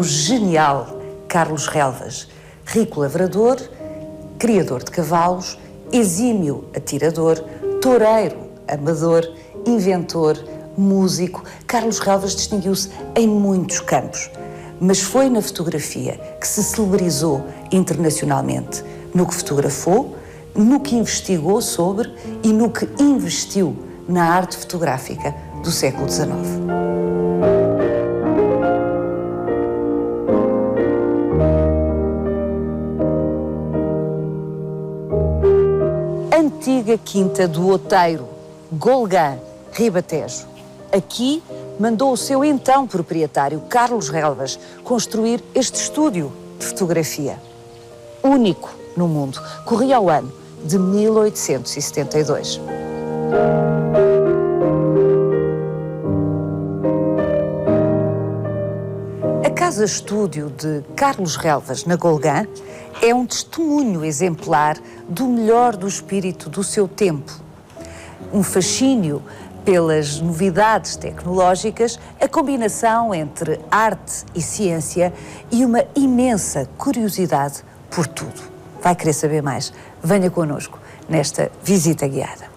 genial Carlos Relvas, rico lavrador, criador de cavalos, exímio atirador, toureiro, amador, inventor, músico. Carlos Relvas distinguiu-se em muitos campos, mas foi na fotografia que se celebrizou internacionalmente, no que fotografou, no que investigou sobre e no que investiu na arte fotográfica do século XIX. Antiga Quinta do Outeiro, Golgã, Ribatejo. Aqui mandou o seu então proprietário, Carlos Relvas, construir este estúdio de fotografia. Único no mundo. Corria ao ano de 1872. A casa-estúdio de Carlos Relvas, na Golgã, é um testemunho exemplar do melhor do espírito do seu tempo. Um fascínio pelas novidades tecnológicas, a combinação entre arte e ciência e uma imensa curiosidade por tudo. Vai querer saber mais? Venha connosco nesta visita guiada.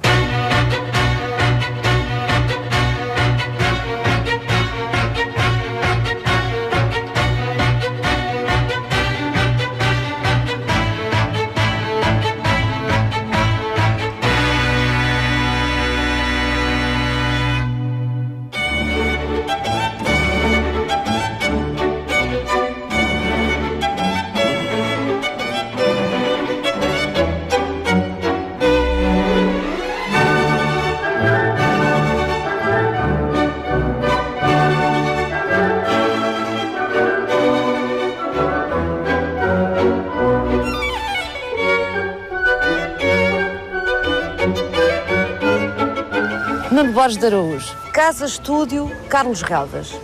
Nuno Borges de Araújo, casa-estúdio Carlos Relvas.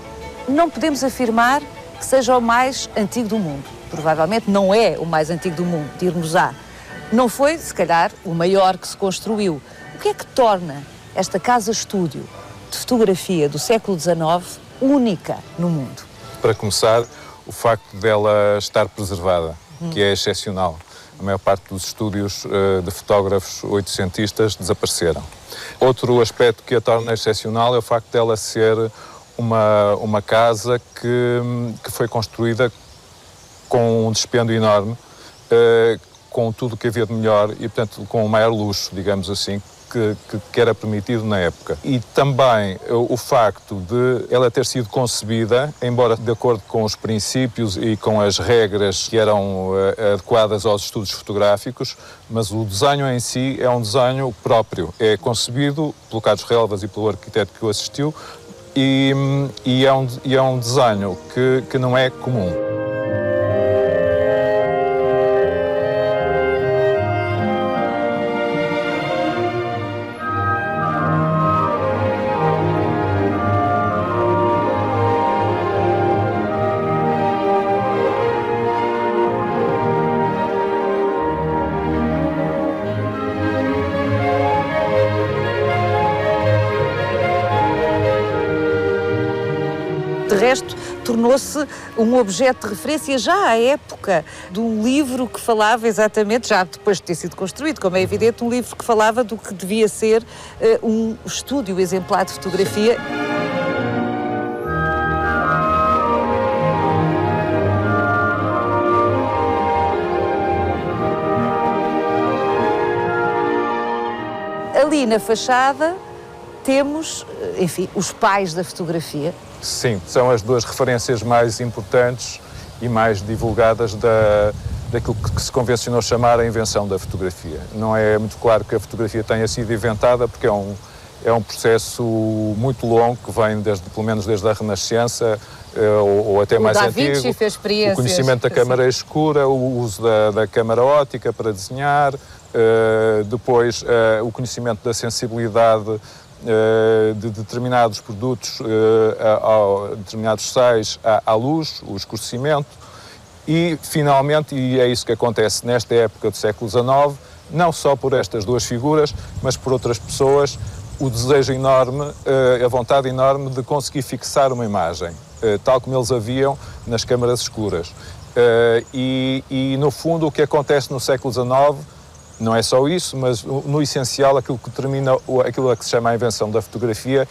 Não podemos afirmar que seja o mais antigo do mundo. Provavelmente não é o mais antigo do mundo, dir-nos-á. Não foi, se calhar, o maior que se construiu. O que é que torna esta casa-estúdio de fotografia do século XIX única no mundo? Para começar, o facto dela estar preservada, que é excepcional. A maior parte dos estúdios de fotógrafos oitocentistas desapareceram. Outro aspecto que a torna excepcional é o facto dela ser uma casa que foi construída com um dispêndio enorme, com tudo o que havia de melhor e, portanto, com o maior luxo, digamos assim, que era permitido na época. E também o facto de ela ter sido concebida, embora de acordo com os princípios e com as regras que eram adequadas aos estudos fotográficos, mas o desenho em si é um desenho próprio. É concebido pelo Carlos Relvas e pelo arquiteto que o assistiu e é um desenho que não é comum. De resto, tornou-se um objeto de referência já à época de um livro que falava exatamente, já depois de ter sido construído, como é evidente, um livro que falava do que devia ser um estúdio exemplar de fotografia. Ali na fachada temos, enfim, os pais da fotografia. Sim, são as duas referências mais importantes e mais divulgadas daquilo que se convencionou chamar a invenção da fotografia. Não é muito claro que a fotografia tenha sido inventada, porque é um processo muito longo que vem pelo menos desde a Renascença ou até mais antigo. Fez experiências. O conhecimento da câmara escura, o uso da câmara óptica para desenhar, depois o conhecimento da sensibilidade de determinados produtos, determinados sais à luz, o escurecimento e, finalmente, e é isso que acontece nesta época do século XIX, não só por estas duas figuras, mas por outras pessoas, o desejo enorme, a vontade enorme de conseguir fixar uma imagem. tal como eles haviam nas câmaras escuras. E, no fundo, o que acontece no século XIX não é só isso, mas no essencial aquilo a que se chama a invenção da fotografia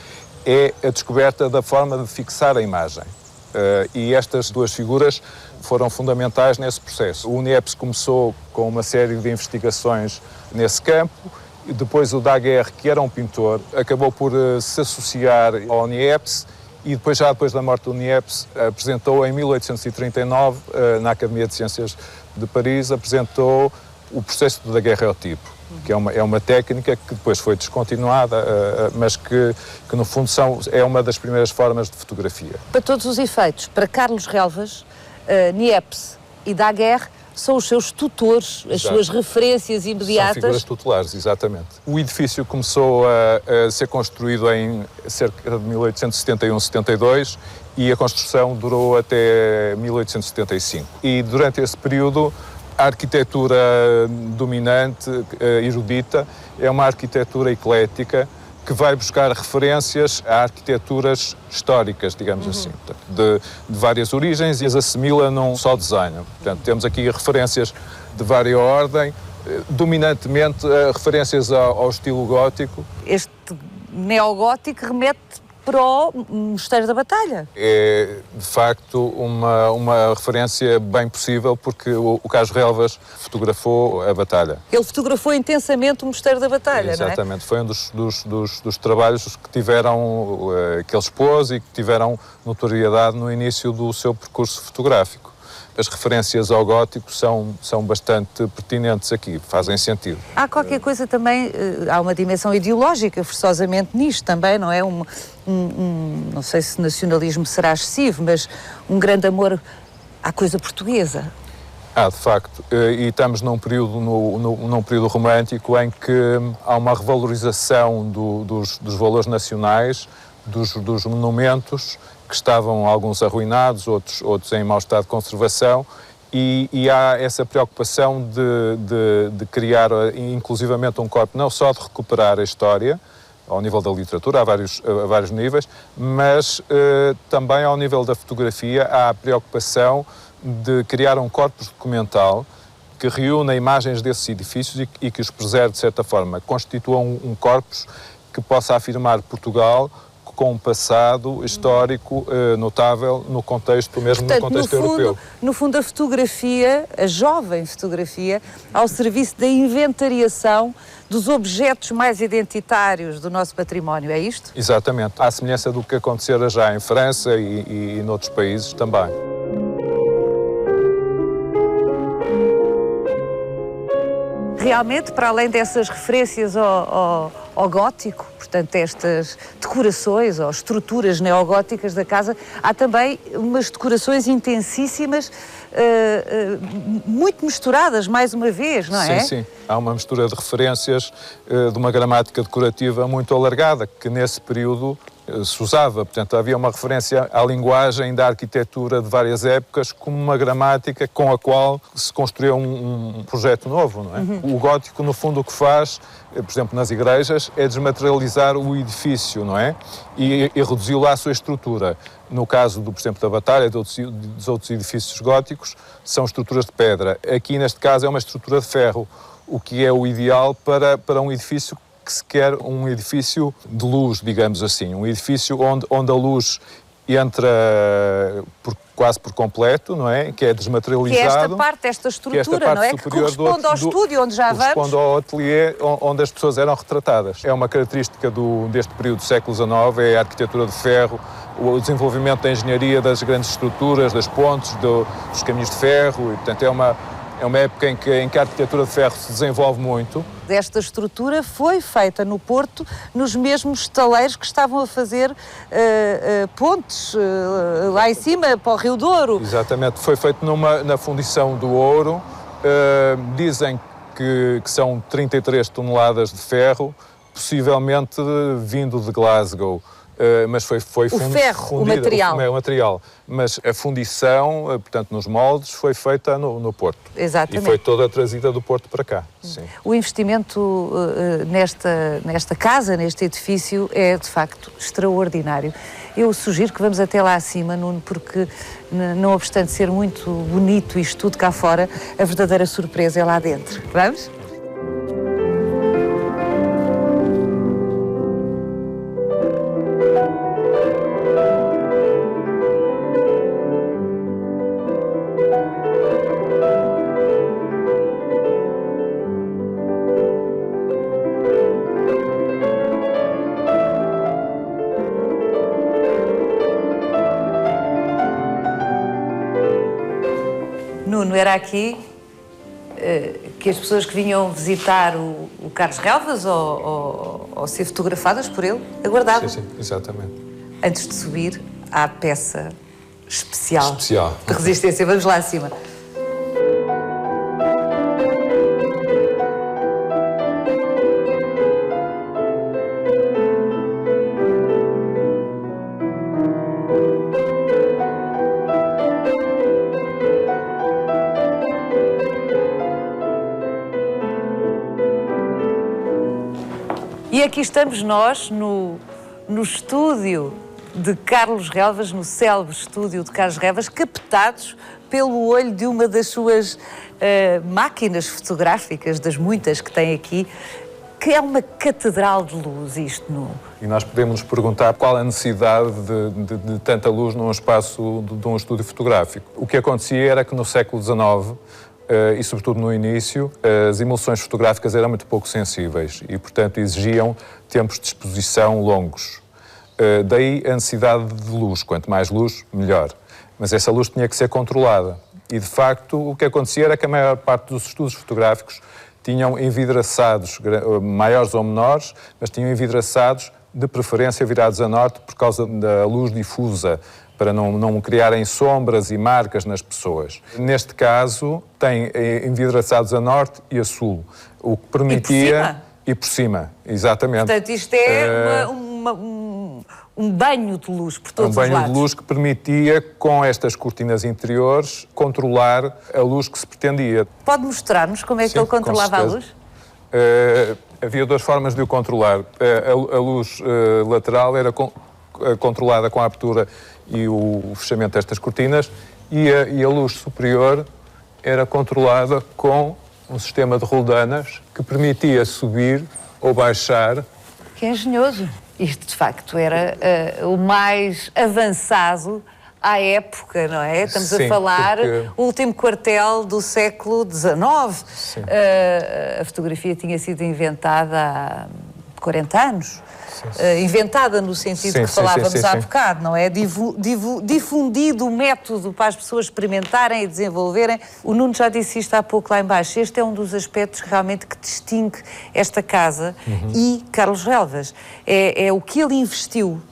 é a descoberta da forma de fixar a imagem. E estas duas figuras foram fundamentais nesse processo. O UNIEPS começou com uma série de investigações nesse campo, e depois o Daguerre, que era um pintor, acabou por se associar ao UNIEPS e depois da morte do UNIEPS, apresentou em 1839, na Academia de Ciências de Paris, apresentou o processo do daguerreotipo, que é uma técnica que depois foi descontinuada, mas que no fundo é uma das primeiras formas de fotografia. Para todos os efeitos, para Carlos Relvas, Niepce e Daguerre são os seus tutores, as suas referências imediatas. São figuras tutelares, exatamente. O edifício começou a ser construído em cerca de 1871-72 e a construção durou até 1875. E durante esse período, a arquitetura dominante, erudita, é uma arquitetura eclética que vai buscar referências a arquiteturas históricas, digamos assim, de várias origens e as assimila num só design. Portanto, temos aqui referências de várias ordem, dominantemente referências ao estilo gótico. Este neogótico remete para o Mosteiro da Batalha. É, de facto, uma referência bem possível, porque o Carlos Relvas fotografou a batalha. Ele fotografou intensamente o Mosteiro da Batalha, Exatamente. Não é? Foi um dos trabalhos que ele expôs e que tiveram notoriedade no início do seu percurso fotográfico. As referências ao gótico são bastante pertinentes aqui, fazem sentido. Há qualquer coisa também, há uma dimensão ideológica forçosamente nisto também, não é? Não sei se nacionalismo será excessivo, mas um grande amor à coisa portuguesa. De facto, e estamos num período romântico em que há uma revalorização dos valores nacionais, dos monumentos, que estavam alguns arruinados, outros em mau estado de conservação, e há essa preocupação de criar, inclusivamente, um corpo não só de recuperar a história, ao nível da literatura, a vários níveis, mas também ao nível da fotografia há a preocupação de criar um corpus documental que reúna imagens desses edifícios e que os preserve de certa forma, constitua um corpus que possa afirmar Portugal com um passado histórico notável no contexto, mesmo no contexto europeu. No fundo, a fotografia, a jovem fotografia, ao serviço da inventariação dos objetos mais identitários do nosso património, é isto? Exatamente. À semelhança do que acontecera já em França e noutros países também. Realmente, para além dessas referências ao gótico, portanto, estas decorações ou estruturas neogóticas da casa, há também umas decorações intensíssimas, muito misturadas, mais uma vez, não é? Sim. Há uma mistura de referências de uma gramática decorativa muito alargada, que nesse período se usava. Portanto, havia uma referência à linguagem da arquitetura de várias épocas como uma gramática com a qual se construiu um projeto novo, não é? O gótico, no fundo, o que faz, por exemplo, nas igrejas, é desmaterializar o edifício, não é? E reduzi-lo à sua estrutura. No caso, por exemplo, da Batalha, dos outros edifícios góticos, são estruturas de pedra. Aqui, neste caso, é uma estrutura de ferro, o que é o ideal para um edifício que se quer um edifício de luz, digamos assim, um edifício onde a luz entra quase por completo, não é? Que é desmaterializado. Que é esta parte, esta estrutura, não é? Que corresponde ao estúdio onde já vamos. Corresponde ao ateliê onde as pessoas eram retratadas. É uma característica deste período do século XIX, é a arquitetura de ferro, o desenvolvimento da engenharia das grandes estruturas, das pontes, dos caminhos de ferro, e, portanto, é uma época em que a arquitetura de ferro se desenvolve muito. Esta estrutura foi feita no Porto, nos mesmos estaleiros que estavam a fazer pontes lá em cima, para o Rio Douro. Exatamente, foi feito na fundição do ouro. Dizem que são 33 toneladas de ferro, possivelmente vindo de Glasgow. Mas foi o ferro, o material. O material. Mas a fundição, portanto, nos moldes, foi feita no Porto. Exatamente. E foi toda trazida do Porto para cá. Sim. O investimento nesta casa, neste edifício, é de facto extraordinário. Eu sugiro que vamos até lá acima, Nuno, porque, não obstante ser muito bonito isto tudo cá fora, a verdadeira surpresa é lá dentro. Vamos? Nuno, era aqui que as pessoas que vinham visitar o Carlos Relvas ou ser fotografadas por ele aguardavam. Sim, exatamente. Antes de subir à peça especial de resistência. Vamos lá acima. E aqui estamos nós, no estúdio de Carlos Relvas, no célebre estúdio de Carlos Relvas, captados pelo olho de uma das suas máquinas fotográficas, das muitas que tem aqui, que é uma catedral de luz, isto, Nuno. E nós podemos nos perguntar qual a necessidade de tanta luz num espaço de um estúdio fotográfico. O que acontecia era que no século XIX, e sobretudo no início, as emulsões fotográficas eram muito pouco sensíveis e, portanto, exigiam tempos de exposição longos. Daí a necessidade de luz. Quanto mais luz, melhor. Mas essa luz tinha que ser controlada. E, de facto, o que acontecia era que a maior parte dos estúdios fotográficos tinham envidraçados, maiores ou menores, mas tinham envidraçados, de preferência virados a norte, por causa da luz difusa, para não criarem sombras e marcas nas pessoas. Neste caso, tem envidraçados a norte e a sul, o que permitia... E por cima, exatamente. Portanto, isto é um banho de luz por todos os lados. Um banho de luz que permitia, com estas cortinas interiores, controlar a luz que se pretendia. Pode mostrar-nos como é que ele controlava a luz? Havia duas formas de o controlar. A luz lateral era controlada com a abertura e o fechamento destas cortinas, e a luz superior era controlada com um sistema de roldanas que permitia subir ou baixar. Que engenhoso. Isto, de facto, era o mais avançado à época, não é? Estamos Sim, a falar porque... o último quartel do século XIX. A fotografia tinha sido inventada há 40 anos. Inventada no sentido que falávamos há bocado, não é? Difundido o método para as pessoas experimentarem e desenvolverem. O Nuno já disse isto há pouco lá em baixo. Este é um dos aspectos realmente que distingue esta casa e Carlos Relvas. É o que ele investiu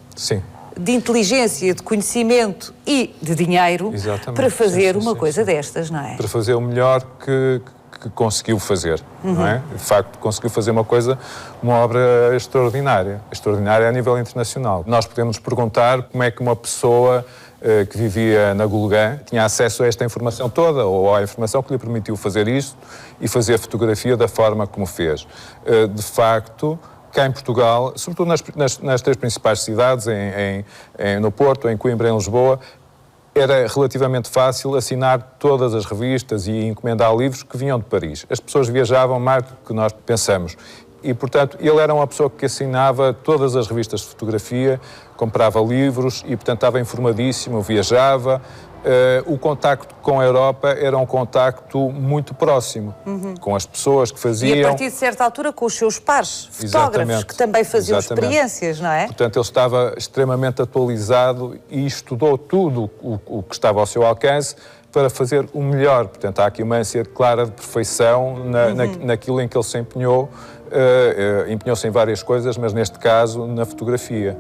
de inteligência, de conhecimento e de dinheiro para fazer uma coisa destas, não é? Para fazer o melhor que conseguiu fazer, não é? De facto, conseguiu fazer uma obra extraordinária a nível internacional. Nós podemos perguntar como é que uma pessoa que vivia na Gulgã tinha acesso a esta informação toda, ou à informação que lhe permitiu fazer isto e fazer fotografia da forma como fez. De facto, cá em Portugal, sobretudo nas três principais cidades, no Porto, em Coimbra e em Lisboa, era relativamente fácil assinar todas as revistas e encomendar livros que vinham de Paris. As pessoas viajavam mais do que nós pensamos. E, portanto, ele era uma pessoa que assinava todas as revistas de fotografia, comprava livros e, portanto, estava informadíssimo, viajava. O contacto com a Europa era um contacto muito próximo, com as pessoas que faziam... E a partir de certa altura com os seus pares, fotógrafos, que também faziam experiências, não é? Portanto, ele estava extremamente atualizado e estudou tudo o que estava ao seu alcance para fazer o melhor. Portanto, há aqui uma ânsia clara de perfeição naquilo em que ele se empenhou. Empenhou-se em várias coisas, mas neste caso, na fotografia.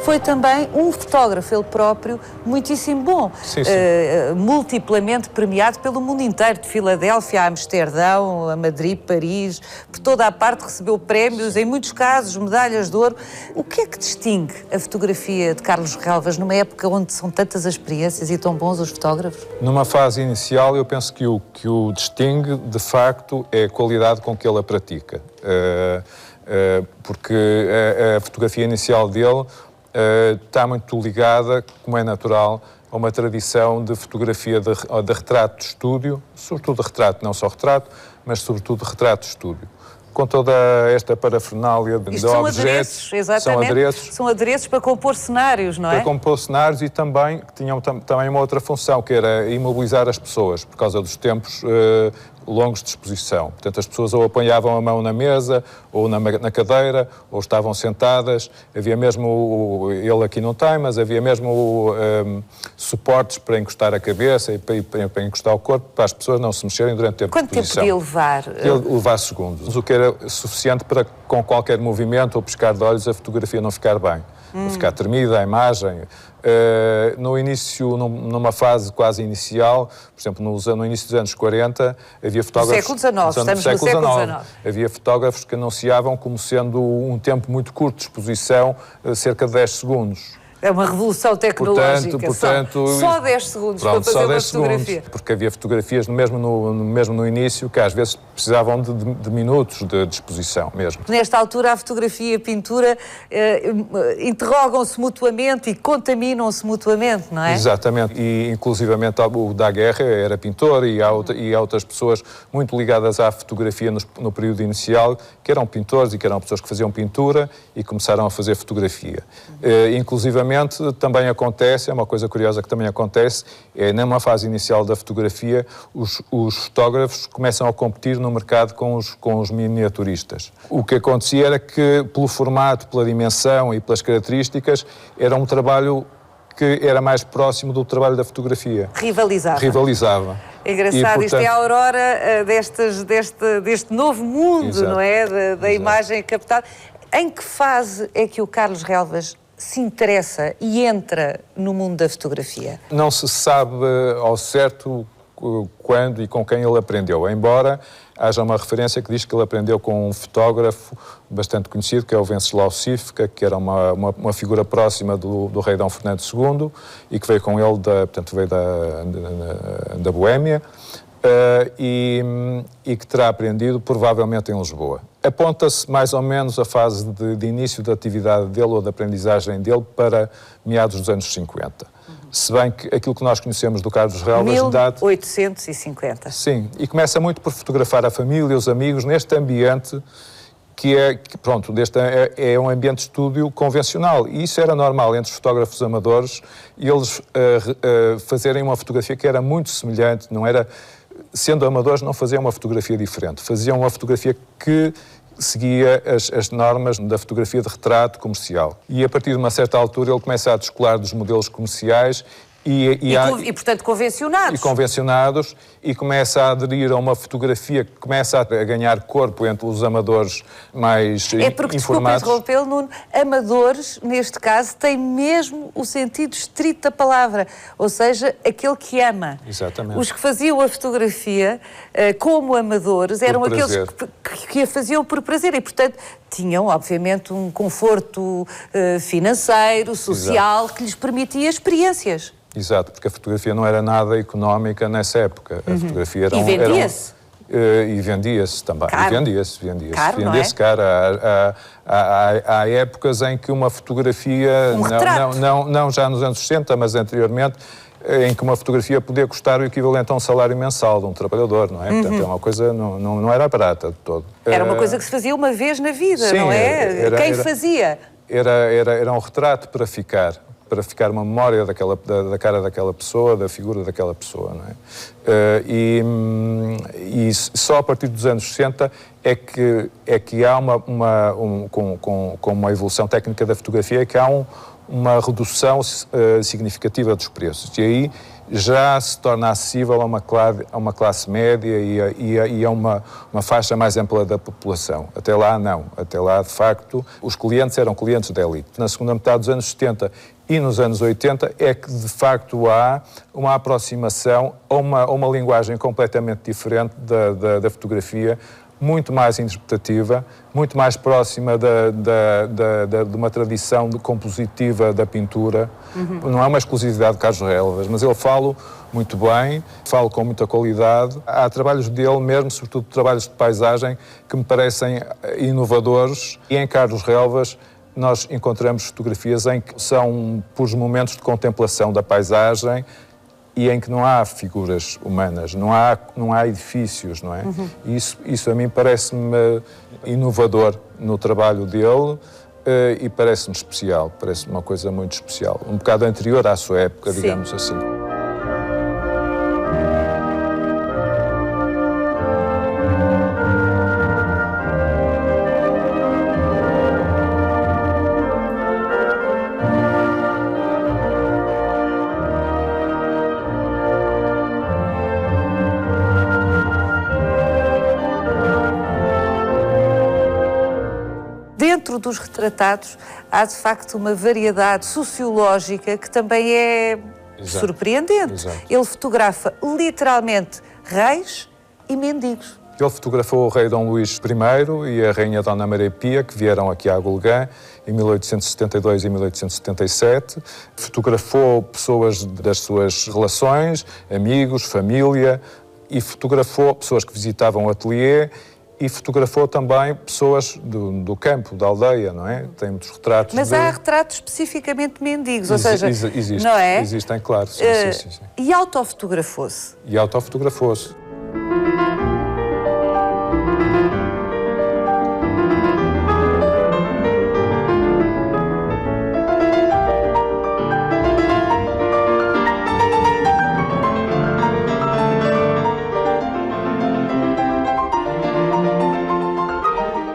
foi também um fotógrafo, ele próprio, muitíssimo bom. Sim, sim. Multiplamente premiado pelo mundo inteiro, de Filadélfia a Amsterdão, a Madrid, Paris, por toda a parte recebeu prémios, em muitos casos, medalhas de ouro. O que é que distingue a fotografia de Carlos Relvas numa época onde são tantas as experiências e tão bons os fotógrafos? Numa fase inicial, eu penso que o distingue, de facto, é a qualidade com que ele a pratica. Porque a fotografia inicial dele está muito ligada, como é natural, a uma tradição de fotografia de retrato de estúdio, sobretudo de retrato, não só retrato, mas sobretudo de retrato de estúdio. Com toda esta parafernália de são objetos. Adereços, exatamente. São adereços para compor cenários, não é? Para compor cenários e também que tinham também uma outra função, que era imobilizar as pessoas, por causa dos tempos longos de exposição. Portanto, as pessoas ou apanhavam a mão na mesa, ou na cadeira, ou estavam sentadas. Havia mesmo, ele aqui não tem, mas havia mesmo suportes para encostar a cabeça e para encostar o corpo, para as pessoas não se mexerem durante o tempo de exposição. Quanto tempo podia levar? Ele levar segundos, o que era suficiente para, com qualquer movimento ou piscar de olhos, a fotografia não ficar bem. Ficar tremida, a imagem. No início, numa fase quase inicial, por exemplo, no início dos anos 40, havia fotógrafos... No século XIX, estamos no século XIX. Havia fotógrafos que anunciavam como sendo um tempo muito curto de exposição, cerca de 10 segundos. É uma revolução tecnológica. Portanto, só 10 segundos para fazer uma fotografia. Porque havia fotografias mesmo no início que às vezes precisavam de minutos de exposição mesmo. Nesta altura a fotografia e a pintura interrogam-se mutuamente e contaminam-se mutuamente, não é? Exatamente. E inclusivamente o Daguerre era pintor e há outras pessoas muito ligadas à fotografia no período inicial que eram pintores e que eram pessoas que faziam pintura e começaram a fazer fotografia. Inclusivamente também acontece, é uma coisa curiosa que também acontece, é numa fase inicial da fotografia, os fotógrafos começam a competir no mercado com os miniaturistas. O que acontecia era que, pelo formato, pela dimensão e pelas características, era um trabalho que era mais próximo do trabalho da fotografia. Rivalizava. É engraçado, portanto, isto é a aurora deste novo mundo, exato, não é? Da imagem captada. Em que fase é que o Carlos Relvas se interessa e entra no mundo da fotografia? Não se sabe ao certo quando e com quem ele aprendeu, embora haja uma referência que diz que ele aprendeu com um fotógrafo bastante conhecido, que é o Venceslau Sifka, que era uma figura próxima do rei Dom Fernando II e que veio com ele, veio da Boémia, e que terá aprendido provavelmente em Lisboa. Aponta-se mais ou menos a fase de início da atividade dele ou da aprendizagem dele para meados dos anos 50. Se bem que aquilo que nós conhecemos do Carlos Relvas data... 1850. Sim, e começa muito por fotografar a família, os amigos, neste ambiente que é um ambiente de estúdio convencional. E isso era normal entre os fotógrafos amadores, e eles fazerem uma fotografia que era muito semelhante, não era... Sendo amadores, não faziam uma fotografia diferente, faziam uma fotografia que seguia as normas da fotografia de retrato comercial. E a partir de uma certa altura ele começa a descolar dos modelos comerciais e portanto, convencionados. E começa a aderir a uma fotografia que começa a ganhar corpo entre os amadores mais informados. É porque, desculpa interrompê-lo, Nuno, amadores, neste caso, têm mesmo o sentido estrito da palavra, ou seja, aquele que ama. Exatamente. Os que faziam a fotografia como amadores eram aqueles que a faziam por prazer e, portanto, tinham, obviamente, um conforto financeiro, social, exato, que lhes permitia experiências. Exato, porque a fotografia não era nada económica nessa época. A fotografia era e vendia-se. E vendia-se também. Caro. Vendia-se Vendia-se caro. Há épocas em que uma fotografia, não já nos anos 60, mas anteriormente, em que uma fotografia podia custar o equivalente a um salário mensal de um trabalhar, não é? Portanto, é uma coisa, não era barata de todo. Era uma coisa que se fazia uma vez na vida, sim, não é? Quem fazia? Era um retrato para ficar uma memória da cara daquela pessoa, da figura daquela pessoa, não é? E só a partir dos anos 60 é que há com uma evolução técnica da fotografia, é que há uma redução significativa dos preços. E aí já se torna acessível a uma classe média e a uma faixa mais ampla da população. Até lá, não. Até lá, de facto, os clientes eram clientes da elite. Na segunda metade dos anos 70 e nos anos 80 é que, de facto, há uma aproximação a uma linguagem completamente diferente da fotografia, muito mais interpretativa, muito mais próxima de uma tradição compositiva da pintura. Não é uma exclusividade de Carlos Relvas, mas eu falo muito bem, falo com muita qualidade. Há trabalhos dele mesmo, sobretudo trabalhos de paisagem, que me parecem inovadores, e em Carlos Relvas nós encontramos fotografias em que são puros momentos de contemplação da paisagem e em que não há figuras humanas, não há edifícios, não é? Isso a mim parece-me inovador no trabalho dele e parece-me especial, parece-me uma coisa muito especial, um bocado anterior à sua época, digamos assim. Dentro dos retratados há, de facto, uma variedade sociológica que também é surpreendente. Exato. Ele fotografa literalmente reis e mendigos. Ele fotografou o rei Dom Luís I e a rainha Dona Maria Pia, que vieram aqui a Agulgã em 1872 e 1877. Fotografou pessoas das suas relações, amigos, família, e fotografou pessoas que visitavam o ateliê. E fotografou também pessoas do campo, da aldeia, não é? Tem muitos retratos. Mas há retratos especificamente mendigos, ou seja, existe, não é? Existem, claro. Sim. E autofotografou-se? E autofotografou-se.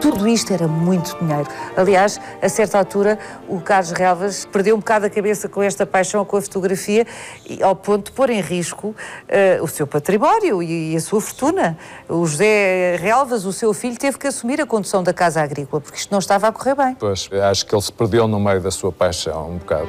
Tudo isto era muito dinheiro. Aliás, a certa altura, o Carlos Relvas perdeu um bocado a cabeça com esta paixão com a fotografia, ao ponto de pôr em risco o seu património e a sua fortuna. O José Relvas, o seu filho, teve que assumir a condução da Casa Agrícola, porque isto não estava a correr bem. Pois, acho que ele se perdeu no meio da sua paixão, um bocado.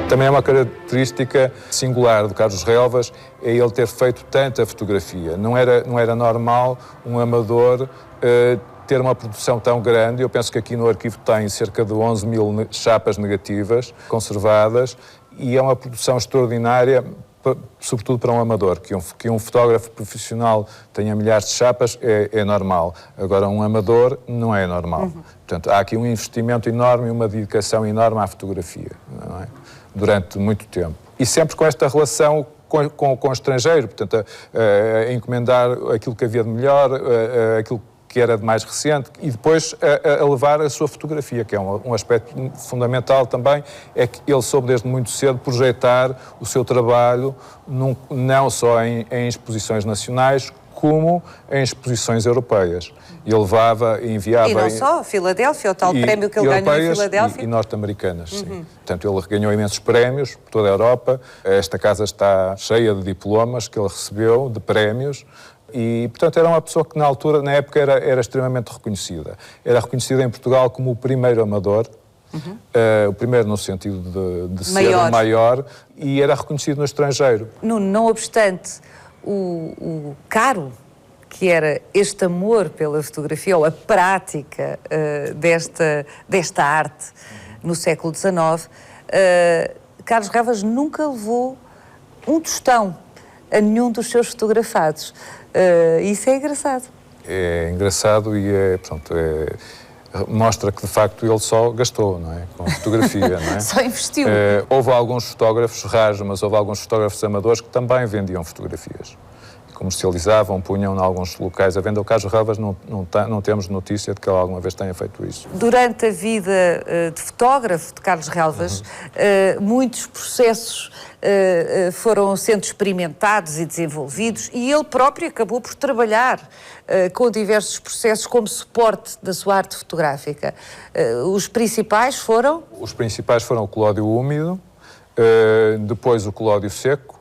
Também é uma característica singular do Carlos Relvas, é ele ter feito tanta fotografia. Não era normal um amador ter uma produção tão grande. Eu penso que aqui no arquivo tem cerca de 11 mil chapas negativas conservadas e é uma produção extraordinária, sobretudo para um amador. Que um fotógrafo profissional tenha milhares de chapas é normal. Agora, um amador não é normal. Portanto, há aqui um investimento enorme e uma dedicação enorme à fotografia, não é? Durante muito tempo. E sempre com esta relação com o estrangeiro, portanto, a encomendar aquilo que havia de melhor, aquilo que era de mais recente, e depois a levar a sua fotografia, que é um aspecto fundamental também, é que ele soube desde muito cedo projetar o seu trabalho não só em exposições nacionais, como em exposições europeias. E levava e enviava... E não só, Filadélfia, o tal prémio que ele ganhou em Filadélfia. E norte-americanas, sim. Portanto, ele ganhou imensos prémios por toda a Europa. Esta casa está cheia de diplomas que ele recebeu, de prémios. E, portanto, era uma pessoa que na época era extremamente reconhecida. Era reconhecida em Portugal como o primeiro amador, o primeiro no sentido de ser o maior, e era reconhecido no estrangeiro. Não obstante o caro que era este amor pela fotografia, ou a prática desta arte no século XIX, Carlos Relvas nunca levou um tostão a nenhum dos seus fotografados. Isso é engraçado. É engraçado e mostra que, de facto, ele só gastou, não é? Com fotografia, não é? Só investiu. Houve alguns fotógrafos raros, mas houve alguns fotógrafos amadores que também vendiam fotografias. comercializavam, punham em alguns locais a venda. O Carlos Relvas não temos notícia de que ele alguma vez tenha feito isso. Durante a vida de fotógrafo de Carlos Relvas, muitos processos foram sendo experimentados e desenvolvidos e ele próprio acabou por trabalhar com diversos processos como suporte da sua arte fotográfica. Os principais foram? Os principais foram o colódio úmido, depois o colódio seco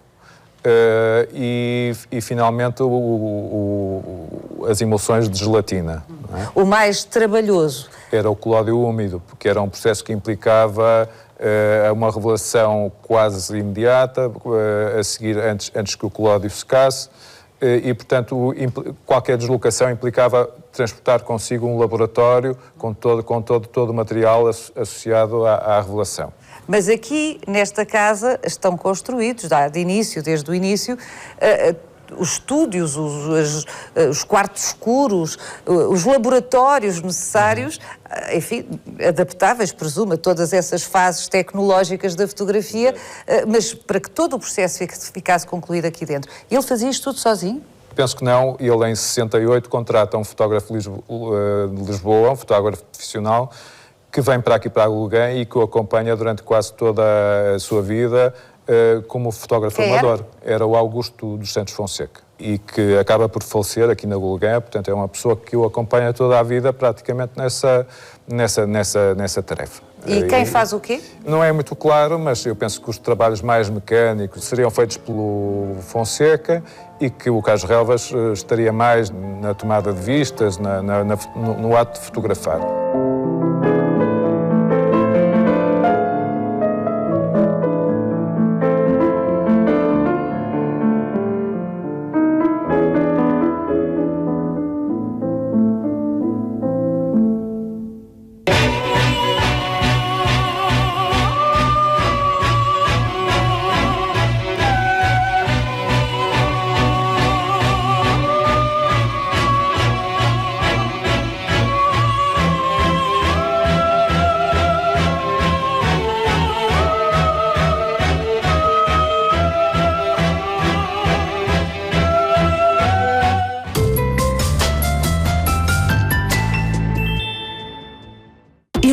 e finalmente as emulsões de gelatina. Não é? O mais trabalhoso. Era o colódio úmido, porque era um processo que implicava uma revelação quase imediata, a seguir, antes que o colódio secasse, e, portanto, qualquer deslocação implicava transportar consigo um laboratório com todo o material associado à revelação. Mas aqui, nesta casa, estão construídos, desde o início, os estúdios, os quartos escuros, os laboratórios necessários, enfim, adaptáveis, presumo, a todas essas fases tecnológicas da fotografia, mas para que todo o processo ficasse concluído aqui dentro. Ele fazia isto tudo sozinho? Penso que não. Ele, em 68, contrata um fotógrafo de Lisboa, um fotógrafo profissional, que vem para aqui, para Aguilguém, e que o acompanha durante quase toda a sua vida como fotógrafo amador. Era o Augusto dos Santos Fonseca, e que acaba por falecer aqui na Aguilguém. Portanto, é uma pessoa que o acompanha toda a vida, praticamente, nessa tarefa. E quem faz o quê? Não é muito claro, mas eu penso que os trabalhos mais mecânicos seriam feitos pelo Fonseca e que o Carlos Relvas estaria mais na tomada de vistas, no ato de fotografar.